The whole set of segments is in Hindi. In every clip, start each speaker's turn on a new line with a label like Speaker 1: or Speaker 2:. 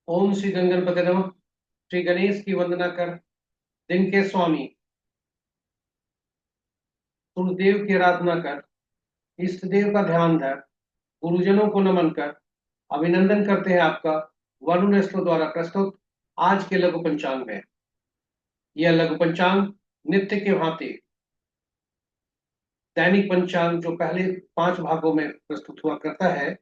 Speaker 1: ओम श्री गंगणपति नमः। श्री गणेश की वंदना कर, दिन के स्वामी सूर्यदेव की आराधना कर, इष्ट देव का ध्यान धर, गुरुजनों को नमन कर, अभिनंदन करते हैं आपका वरुण एस्ट्रो द्वारा प्रस्तुत आज के लघु पंचांग में। यह लघु पंचांग नित्य के भांति दैनिक पंचांग जो पहले 5 भागों में प्रस्तुत हुआ करता है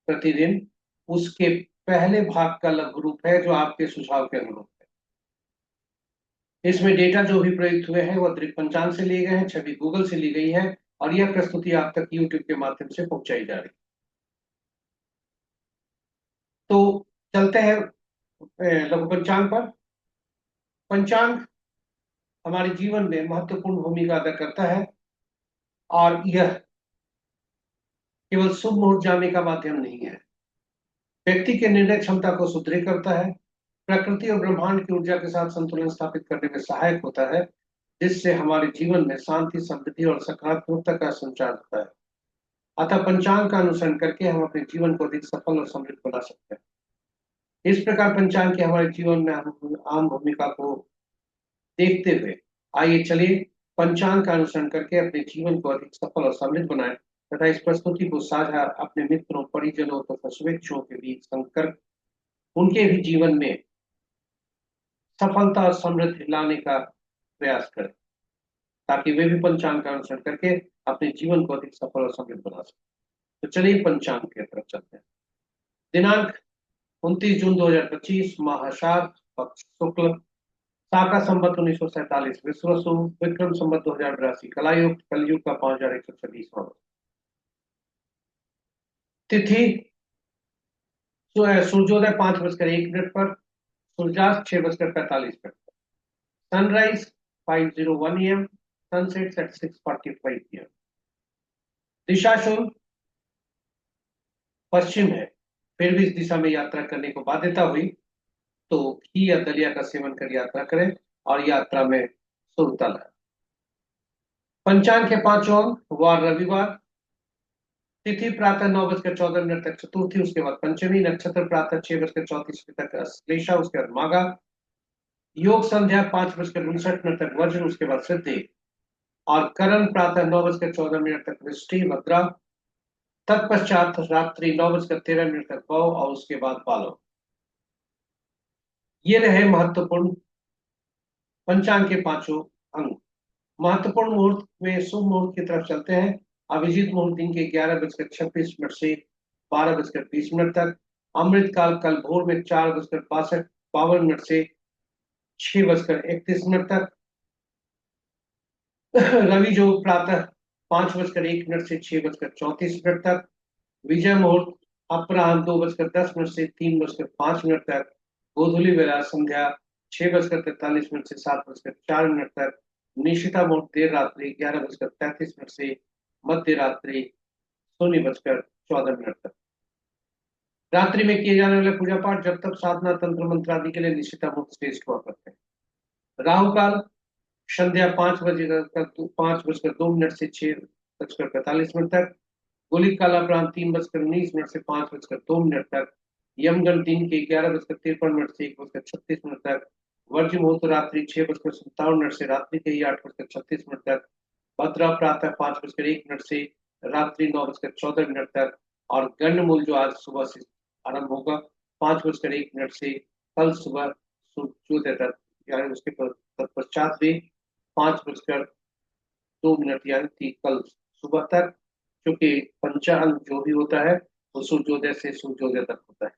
Speaker 1: प्रतिदिन, उसके पहले भाग का लघु रूप है जो आपके सुझाव के अनुरूप है। इसमें डेटा जो भी प्रयुक्त हुए हैं वह दृक पंचांग से लिए गए हैं, छवि गूगल से ली गई है और यह प्रस्तुति आप तक यूट्यूब के माध्यम से पहुंचाई जा रही है। तो चलते हैं लघु पंचांग पर। पंचांग हमारे जीवन में महत्वपूर्ण भूमिका अदा करता है और यह केवल शुभ मुहूर्त जानने का माध्यम नहीं है, व्यक्ति के निर्णय क्षमता को सुदृढ़ करता है, प्रकृति और ब्रह्मांड की ऊर्जा के साथ संतुलन स्थापित करने में सहायक होता है, जिससे हमारे जीवन में शांति, समृद्धि और सकारात्मकता का संचार होता है। अतः पंचांग का अनुसरण करके हम अपने जीवन को अधिक सफल और समृद्ध बना सकते हैं। इस प्रकार पंचांग की हमारे जीवन में आम भूमिका को देखते हुए आइए चलिए पंचांग का अनुसरण करके अपने जीवन को अधिक सफल और समृद्ध बनाएं तथा इस प्रस्तुति को साझा अपने मित्रों, परिजनों तथा शुभेच्छुओं के बीच संकर उनके भी जीवन में सफलता और समृद्धि लाने का प्रयास करें, ताकि वे भी पंचांग का अनुसरण करके अपने जीवन को अधिक सफल और समृद्ध बना सकें। तो चलिए पंचांग की तरफ चलते हैं। दिनांक 29 जून 2025, माह अषाढ़, पक्ष शुक्ल, शाका संवत 1947, विश्वसु, विक्रम संवत 2082, कलायुग, कलयुग का 5126वां। तिथि सूर्योदय 5:01 पर, सूर्यास्त 6:45 पर, sunrise 5:01 AM, sunset at 6:45 PM। दिशा शुभ पश्चिम है, फिर भी इस दिशा में यात्रा करने को बाध्यता हुई तो घी या दलिया का सेवन कर यात्रा करें और यात्रा में शुभता लाए। पंचांग के 5 अंक, वार रविवार, तिथि प्रातः 9:14 तक चतुर्थी, उसके बाद पंचमी, नक्षत्र प्रातः 6:34 तक अश्लेषा, उसके बाद माघा, योग संध्या 5:59 तक वज्र, उसके बाद सिद्धि, और करण प्रातः 9:14 तक वृष्टि भद्रा, तत्पश्चात रात्रि 9:13 तक पौ और उसके बाद बालो। ये रहे महत्वपूर्ण पंचांग के 5 अंक। महत्वपूर्ण मुहूर्त में शुभ मुहूर्त की तरफ चलते हैं। अभिजीत मुहूर्त दिन के 11:26 से 12:20 तक, अमृत काल कल भोर में 4:52 से 6:31 तक, रवि जो प्रातः 5:01 से 6:34 तक, विजय मुहूर्त अपराह्न 2:10 से 3:05 तक, गोधूली बेला संध्या 6:43 से 7:04 तक, निशिता मुहूर्त देर रात्रि 11:35 से मध्य रात्रि 0:14 तक। रात्रि में किए जाने वाले पूजा पाठ, जब तक साधना, तंत्र मंत्र आदि के लिए निशिता मुहूर्त श्रेष्ठ हुआ करते हैं। राहु काल संध्या 5:02 से 6:45 तक, गुलिक काल अपराह्न 3:19 से 5:02 तक, यमगण दिन के 11:53 से 1:36 तक, वर्ज्य मुहूर्त रात्रि 6:57 से रात्रि के 8:36 तक, भद्रा प्रातः 5:01 से रात्रि 9:14 तक, और गंडमूल जो आज सुबह से आरंभ होगा 5:01 से कल सुबह सूर्योदय तक, यानी उसके तत्पश्चात भी 5:02 यानी कल सुबह तक, क्योंकि पंचांग जो भी होता है वो सूर्योदय से सूर्योदय तक होता है,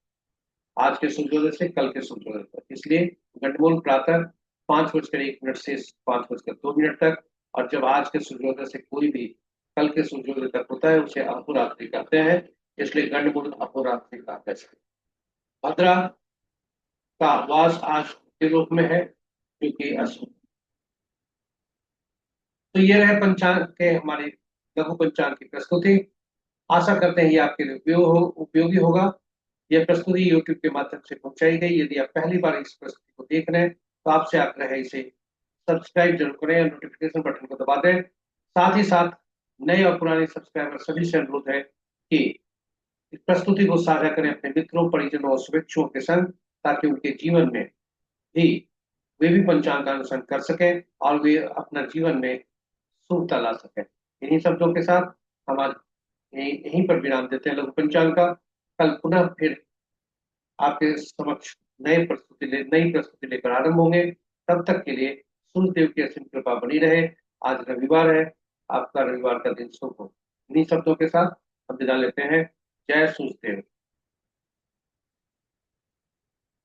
Speaker 1: आज के सूर्योदय से कल के सूर्योदय तक, इसलिए गंडमूल प्रातः 5:01 से 5:02 तक, और जब आज के सूर्योदय से कोई भी कल के सूर्योदय तक होता है उसे अहोरात्रि कहते हैं, इसलिए गंडमूल अहोरात्रि कहते हैं। भद्रा का वास आज के रूप में है क्योंकि अशुभ। तो ये रहे पंचांग के हमारे लघु पंचांग की प्रस्तुति। आशा करते हैं ये आपके लिए उपयोगी होगा। यह प्रस्तुति यूट्यूब के माध्यम से पहुंचाई गई। यदि आप पहली बार इस प्रस्तुति को देख रहे हैं तो आपसे आग्रह है इसे सब्सक्राइब जरूर करें और नोटिफिकेशन बटन को दबा दें। साथ ही साथ नए और पुराने सब्सक्राइबर सभी से अनुरोध है कि इस प्रस्तुति को साझा करें अपने मित्रों, परिजनों और शुभेच्छुओं के संग, ताकि उनके जीवन में भी वे भी पंचांग का अनुसरण कर सकें और वे अपना जीवन में शुभता ला सकें। इन्हीं शब्दों के साथ हम आज यहीं पर विराम देते हैं लघु पंचांग का। कल पुनः फिर आपके समक्ष नई प्रस्तुति लेकर आरंभ होंगे। तब तक के लिए सूर्यदेव की असीम कृपा बनी रहे। आज रविवार है, आपका रविवार का दिन शुभ हो। इन्हीं शब्दों के साथ हम विदा लेते हैं। जय सूर्यदेव।